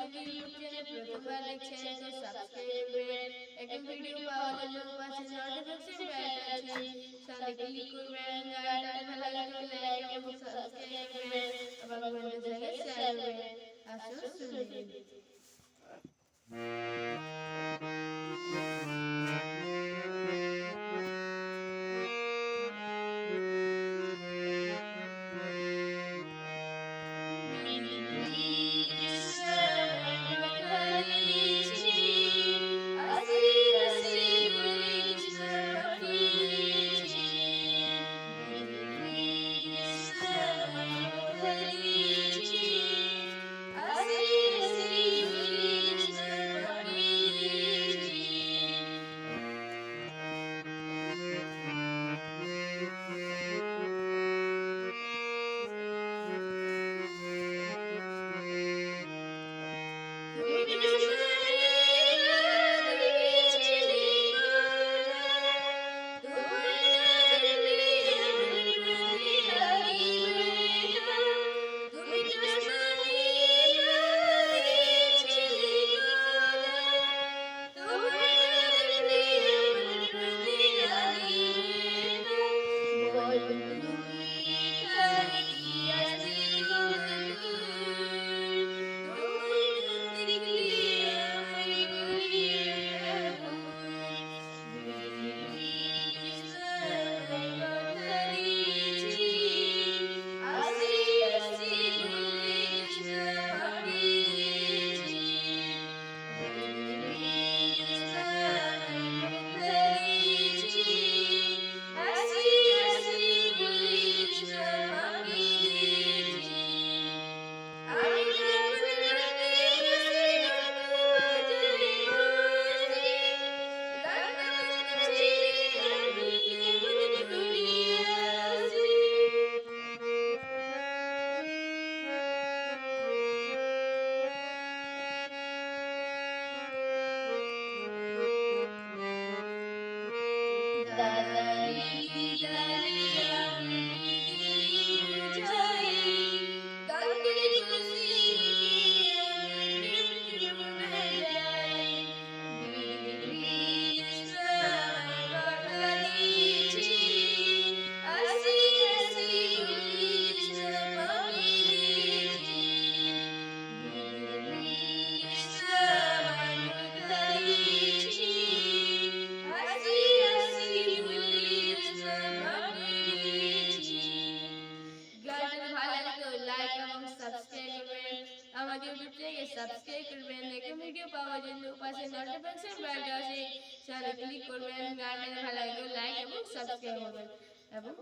আপনি যদি YouTube channel প্রথমবার দেখছেন তো সাবস্ক্রাইব করবেন, একদম ভিডিও পাওয়ার জন্য পাশে নোটিফিকেশন বেল আছে সাথে ক্লিক করবেন, গানটা ভালো লাগলে লাইক এবং সাবস্ক্রাইব করবেন, আবার বন্ধুদের সঙ্গে শেয়ার করবেন। আসুন শুনে নিন। আমাদের ইউটিউব চ্যানেল সাবস্ক্রাইব করবেন, নতুন ভিডিও পাওয়ার জন্য পাশে নোটিফিকেশন বেলটা আছে সেখানে ক্লিক করবেন, গানটা ভালো লাগলে লাইক এবং সাবস্ক্রাইব করবেন এবং